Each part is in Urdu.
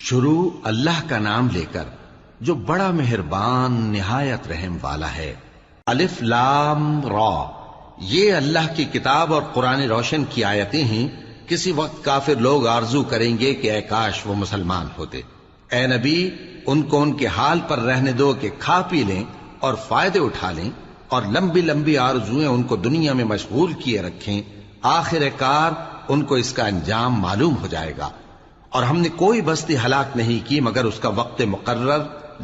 شروع اللہ کا نام لے کر جو بڑا مہربان نہایت رحم والا ہے۔ الف لام را، یہ اللہ کی کتاب اور قرآن روشن کی آیتیں ہیں۔ کسی وقت کافر لوگ آرزو کریں گے کہ اے کاش وہ مسلمان ہوتے۔ اے نبی، ان کو ان کے حال پر رہنے دو کہ کھا پی لیں اور فائدے اٹھا لیں، اور لمبی لمبی آرزویں ان کو دنیا میں مشغول کیے رکھیں۔ آخر کار ان کو اس کا انجام معلوم ہو جائے گا۔ اور ہم نے کوئی بستی ہلاک نہیں کی مگر اس کا وقت مقرر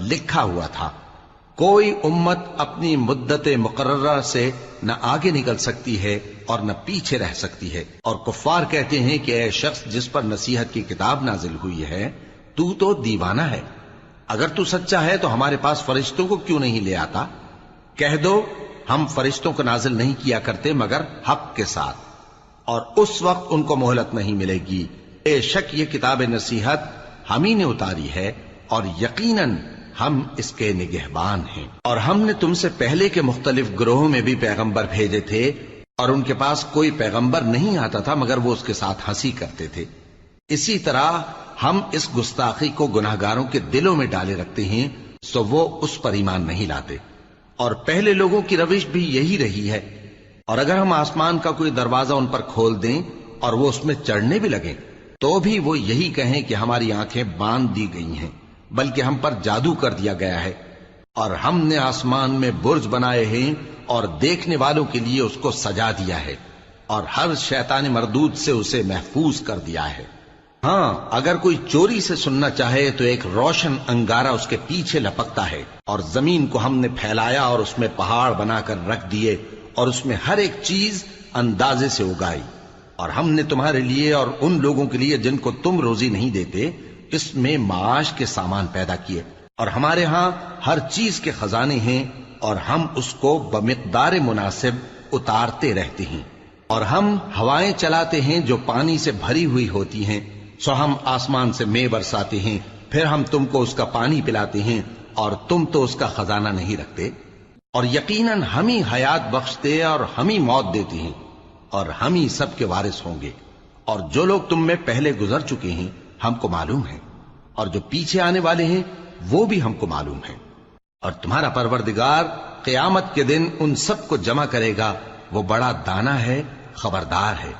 لکھا ہوا تھا۔ کوئی امت اپنی مدت مقررہ سے نہ آگے نکل سکتی ہے اور نہ پیچھے رہ سکتی ہے۔ اور کفار کہتے ہیں کہ اے شخص جس پر نصیحت کی کتاب نازل ہوئی ہے، تو دیوانہ ہے۔ اگر تو سچا ہے تو ہمارے پاس فرشتوں کو کیوں نہیں لے آتا؟ کہہ دو ہم فرشتوں کو نازل نہیں کیا کرتے مگر حق کے ساتھ، اور اس وقت ان کو مہلت نہیں ملے گی۔ بے شک یہ کتاب نصیحت ہم ہی نے اتاری ہے، اور یقیناً ہم اس کے نگہبان ہیں۔ اور ہم نے تم سے پہلے کے مختلف گروہوں میں بھی پیغمبر بھیجے تھے، اور ان کے پاس کوئی پیغمبر نہیں آتا تھا مگر وہ اس کے ساتھ ہنسی کرتے تھے۔ اسی طرح ہم اس گستاخی کو گناہگاروں کے دلوں میں ڈالے رکھتے ہیں، سو وہ اس پر ایمان نہیں لاتے۔ اور پہلے لوگوں کی روش بھی یہی رہی ہے۔ اور اگر ہم آسمان کا کوئی دروازہ ان پر کھول دیں اور وہ اس میں چڑھنے بھی لگیں تو بھی وہ یہی کہیں کہ ہماری آنکھیں باندھ دی گئی ہیں، بلکہ ہم پر جادو کر دیا گیا ہے۔ اور ہم نے آسمان میں برج بنائے ہیں اور دیکھنے والوں کے لیے اس کو سجا دیا ہے، اور ہر شیطان مردود سے اسے محفوظ کر دیا ہے۔ ہاں، اگر کوئی چوری سے سننا چاہے تو ایک روشن انگارہ اس کے پیچھے لپکتا ہے، اور زمین کو ہم نے پھیلایا اور اس میں پہاڑ بنا کر رکھ دیے، اور اس میں ہر ایک چیز اندازے سے اگائی۔ اور ہم نے تمہارے لیے اور ان لوگوں کے لیے جن کو تم روزی نہیں دیتے اس میں معاش کے سامان پیدا کیے، اور ہمارے ہاں ہر چیز کے خزانے ہیں، اور ہم اس کو بمقدار مناسب اتارتے رہتے ہیں۔ اور ہم ہوائیں چلاتے ہیں جو پانی سے بھری ہوئی ہوتی ہیں، سو ہم آسمان سے مے برساتے ہیں، پھر ہم تم کو اس کا پانی پلاتے ہیں، اور تم تو اس کا خزانہ نہیں رکھتے۔ اور یقیناً ہم ہی حیات بخشتے اور ہم ہی موت دیتے ہیں، اور ہم ہی سب کے وارث ہوں گے۔ اور جو لوگ تم میں پہلے گزر چکے ہیں ہم کو معلوم ہے، اور جو پیچھے آنے والے ہیں وہ بھی ہم کو معلوم ہے۔ اور تمہارا پروردگار قیامت کے دن ان سب کو جمع کرے گا، وہ بڑا دانا ہے، خبردار ہے۔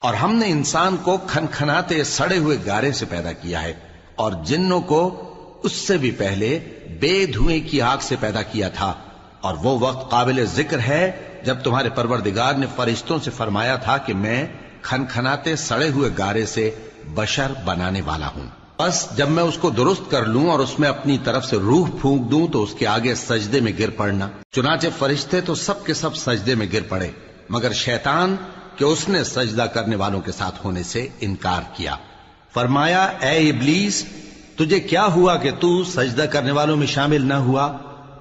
اور ہم نے انسان کو کھنکھناتے سڑے ہوئے گارے سے پیدا کیا ہے، اور جنوں کو اس سے بھی پہلے بے دھوئیں کی آگ سے پیدا کیا تھا۔ اور وہ وقت قابل ذکر ہے جب تمہارے پروردگار نے فرشتوں سے فرمایا تھا کہ میں کھنکھناتے سڑے ہوئے گارے سے بشر بنانے والا ہوں، بس جب میں اس کو درست کر لوں اور اس میں اپنی طرف سے روح پھونک دوں تو اس کے آگے سجدے میں گر پڑنا۔ چنانچہ فرشتے تو سب کے سب سجدے میں گر پڑے مگر شیطان کہ اس نے سجدہ کرنے والوں کے ساتھ ہونے سے انکار کیا۔ فرمایا اے ابلیس، تجھے کیا ہوا کہ تو سجدہ کرنے والوں میں شامل نہ ہوا؟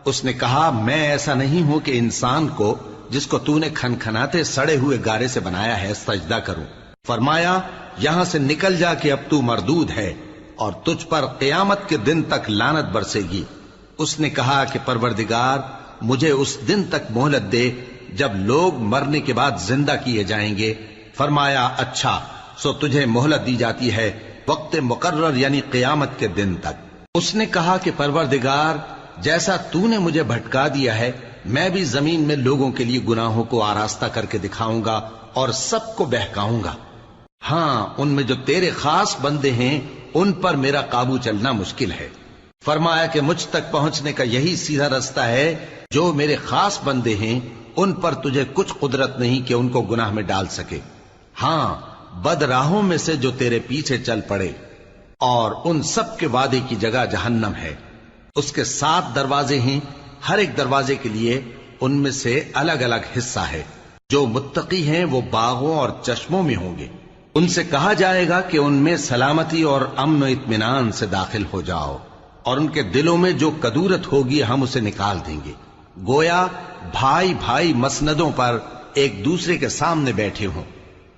اس نے کہا میں ایسا نہیں ہوں کہ انسان کو جس کو تو نے کھنکھناتے سڑے ہوئے گارے سے بنایا ہے سجدہ کروں۔ فرمایا یہاں سے نکل جا کہ اب تو مردود ہے، اور تجھ پر قیامت کے دن تک لعنت برسے گی۔ اس نے کہا کہ پروردگار مجھے اس دن تک مہلت دے جب لوگ مرنے کے بعد زندہ کیے جائیں گے۔ فرمایا اچھا، سو تجھے مہلت دی جاتی ہے وقت مقرر یعنی قیامت کے دن تک۔ اس نے کہا کہ پروردگار جیسا تو نے مجھے بھٹکا دیا ہے میں بھی زمین میں لوگوں کے لیے گناہوں کو آراستہ کر کے دکھاؤں گا اور سب کو بہکاؤں گا۔ ہاں، ان میں جو تیرے خاص بندے ہیں ان پر میرا قابو چلنا مشکل ہے۔ فرمایا کہ مجھ تک پہنچنے کا یہی سیدھا رستہ ہے، جو میرے خاص بندے ہیں ان پر تجھے کچھ قدرت نہیں کہ ان کو گناہ میں ڈال سکے۔ ہاں، بد راہوں میں سے جو تیرے پیچھے چل پڑے، اور ان سب کے وعدے کی جگہ جہنم ہے۔ اس کے 7 دروازے ہیں، ہر ایک دروازے کے لیے ان میں سے الگ الگ حصہ ہے۔ جو متقی ہیں وہ باغوں اور چشموں میں ہوں گے۔ ان سے کہا جائے گا کہ ان میں سلامتی اور امن و اطمینان سے داخل ہو جاؤ، اور ان کے دلوں میں جو کدورت ہوگی ہم اسے نکال دیں گے، گویا بھائی بھائی مسندوں پر ایک دوسرے کے سامنے بیٹھے ہوں۔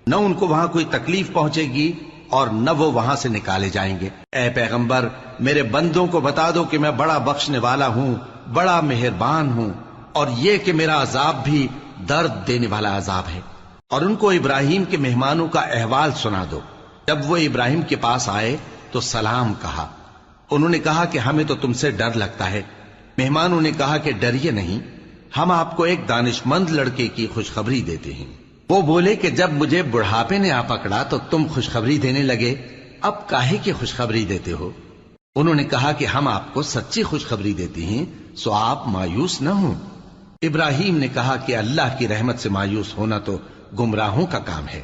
نہ ان کو وہاں کوئی تکلیف پہنچے گی اور نہ وہ وہاں سے نکالے جائیں گے۔ اے پیغمبر میرے بندوں کو بتا دو کہ میں بڑا بخشنے والا ہوں، بڑا مہربان ہوں، اور یہ کہ میرا عذاب بھی درد دینے والا عذاب ہے۔ اور ان کو ابراہیم کے مہمانوں کا احوال سنا دو۔ جب وہ ابراہیم کے پاس آئے تو سلام کہا، انہوں نے کہا کہ ہمیں تو تم سے ڈر لگتا ہے۔ مہمانوں نے کہا کہ ڈریے نہیں، ہم آپ کو ایک دانشمند لڑکے کی خوشخبری دیتے ہیں۔ وہ بولے کہ جب مجھے بڑھاپے نے آ پکڑا تو تم خوشخبری دینے لگے، اب کاہے کی خوشخبری دیتے ہو؟ انہوں نے کہا کہ ہم آپ کو سچی خوشخبری دیتے ہیں، سو آپ مایوس نہ ہوں۔ ابراہیم نے کہا کہ اللہ کی رحمت سے مایوس ہونا تو گمراہوں کا کام ہے۔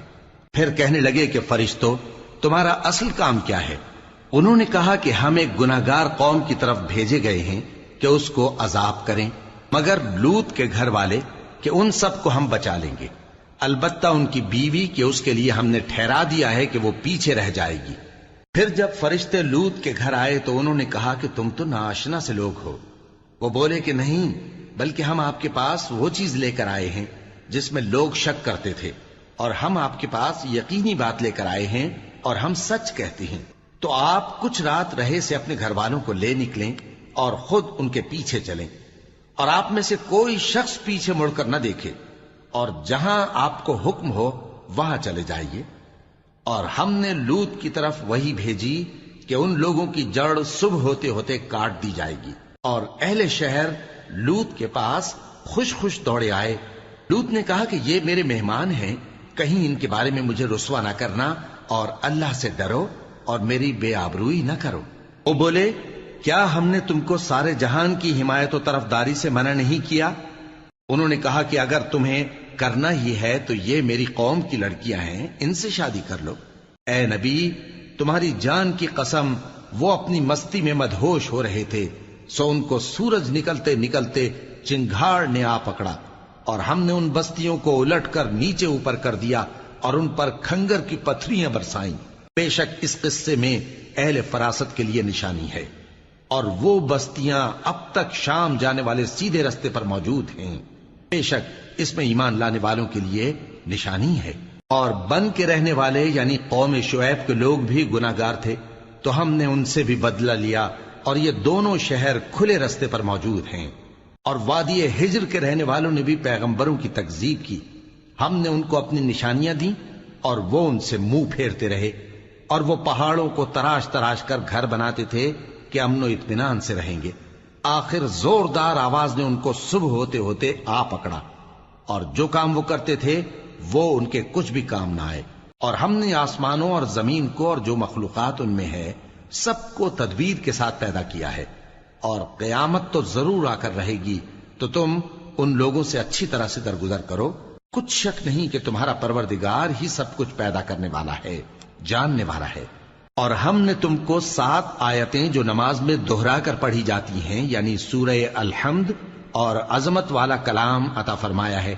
پھر کہنے لگے کہ فرشتوں، تمہارا اصل کام کیا ہے؟ انہوں نے کہا کہ ہم ایک گناہگار قوم کی طرف بھیجے گئے ہیں کہ اس کو عذاب کریں، مگر لوط کے گھر والے کہ ان سب کو ہم بچا لیں گے، البتہ ان کی بیوی کہ اس کے لیے ہم نے ٹھہرا دیا ہے کہ وہ پیچھے رہ جائے گی۔ پھر جب فرشتے لوط کے گھر آئے تو انہوں نے کہا کہ تم تو ناآشنا سے لوگ ہو۔ وہ بولے کہ نہیں، بلکہ ہم آپ کے پاس وہ چیز لے کر آئے ہیں جس میں لوگ شک کرتے تھے، اور ہم آپ کے پاس یقینی بات لے کر آئے ہیں اور ہم سچ کہتے ہیں۔ تو آپ کچھ رات رہے سے اپنے گھر والوں کو لے نکلیں اور خود ان کے پیچھے چلیں، اور آپ میں سے کوئی شخص پیچھے مڑ کر نہ دیکھے، اور جہاں آپ کو حکم ہو وہاں چلے جائیے۔ اور ہم نے لوط کی طرف وہی بھیجی کہ ان لوگوں کی جڑ صبح ہوتے ہوتے کاٹ دی جائے گی، اور اہل شہر لوط کے پاس خوش خوش دوڑے آئے۔ لوط نے کہا کہ یہ میرے مہمان ہیں، کہیں ان کے بارے میں مجھے رسوا نہ کرنا، اور اللہ سے ڈرو اور میری بے آبروئی نہ کرو۔ وہ بولے، کیا ہم نے تم کو سارے جہان کی حمایت و طرفداری سے منع نہیں کیا؟ انہوں نے کہا کہ اگر تمہیں کرنا ہی ہے تو یہ میری قوم کی لڑکیاں ہیں، ان سے شادی کر لو۔ اے نبی، تمہاری جان کی قسم، وہ اپنی مستی میں مدہوش ہو رہے تھے، سو ان کو سورج نکلتے نکلتے چنگھاڑ نے آ پکڑا، اور ہم نے ان بستیوں کو الٹ کر نیچے اوپر کر دیا اور ان پر کھنگر کی پتھریاں برسائیں۔ بے شک اس قصے میں اہل فراست کے لیے نشانی ہے، اور وہ بستیاں اب تک شام جانے والے سیدھے رستے پر موجود ہیں۔ بے شک اس میں ایمان لانے والوں کے لیے نشانی ہے۔ اور بن کے رہنے والے یعنی قوم شعیب کے لوگ بھی گناہگار تھے، تو ہم نے ان سے بھی بدلہ لیا، اور یہ دونوں شہر کھلے رستے پر موجود ہیں۔ اور وادی ہجر کے رہنے والوں نے بھی پیغمبروں کی تکذیب کی، ہم نے ان کو اپنی نشانیاں دیں اور وہ ان سے منہ پھیرتے رہے، اور وہ پہاڑوں کو تراش تراش کر گھر بناتے تھے کہ امن و اطمینان سے رہیں گے۔ آخر زوردار آواز نے ان کو صبح ہوتے ہوتے آ پکڑا، اور جو کام وہ کرتے تھے وہ ان کے کچھ بھی کام نہ آئے۔ اور ہم نے آسمانوں اور زمین کو اور جو مخلوقات ان میں ہے سب کو تدبیر کے ساتھ پیدا کیا ہے، اور قیامت تو ضرور آ کر رہے گی، تو تم ان لوگوں سے اچھی طرح سے درگزر کرو۔ کچھ شک نہیں کہ تمہارا پروردگار ہی سب کچھ پیدا کرنے والا ہے، جاننے والا ہے۔ اور ہم نے تم کو 7 آیتیں جو نماز میں دہرا کر پڑھی جاتی ہیں، یعنی سورہ الحمد اور عظمت والا کلام عطا فرمایا ہے۔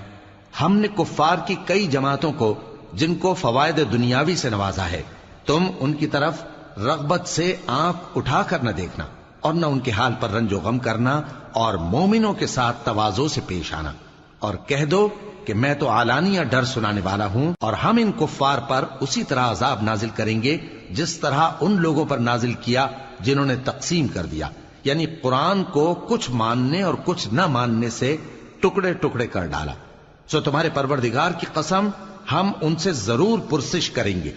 ہم نے کفار کی کئی جماعتوں کو جن کو فوائد دنیاوی سے نوازا ہے، تم ان کی طرف رغبت سے آنکھ اٹھا کر نہ دیکھنا، اور نہ ان کے حال پر رنج و غم کرنا، اور مومنوں کے ساتھ تواضع سے پیش آنا، اور کہہ دو کہ میں تو اعلانیہ ڈر سنانے والا ہوں، اور ہم ان کفار پر اسی طرح عذاب نازل کریں گے جس طرح ان لوگوں پر نازل کیا جنہوں نے تقسیم کر دیا، یعنی قرآن کو کچھ ماننے اور کچھ نہ ماننے سے ٹکڑے ٹکڑے کر ڈالا۔ سو تمہارے پروردگار کی قسم، ہم ان سے ضرور پرسش کریں گے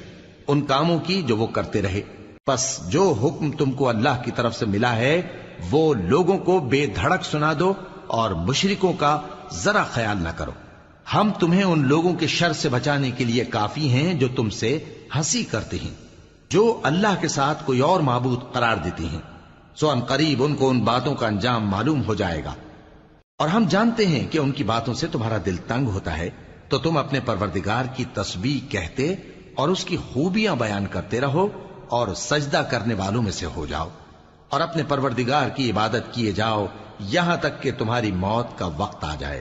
ان کاموں کی جو وہ کرتے رہے۔ پس جو حکم تم کو اللہ کی طرف سے ملا ہے وہ لوگوں کو بے دھڑک سنا دو، اور مشرکوں کا ذرا خیال نہ کرو۔ ہم تمہیں ان لوگوں کے شر سے بچانے کے لیے کافی ہیں جو تم سے ہنسی کرتے ہیں، جو اللہ کے ساتھ کوئی اور معبود قرار دیتے ہیں، سو ان قریب ان کو ان باتوں کا انجام معلوم ہو جائے گا۔ اور ہم جانتے ہیں کہ ان کی باتوں سے تمہارا دل تنگ ہوتا ہے، تو تم اپنے پروردگار کی تسبیح کہتے اور اس کی خوبیاں بیان کرتے رہو، اور سجدہ کرنے والوں میں سے ہو جاؤ، اور اپنے پروردگار کی عبادت کیے جاؤ یہاں تک کہ تمہاری موت کا وقت آ جائے۔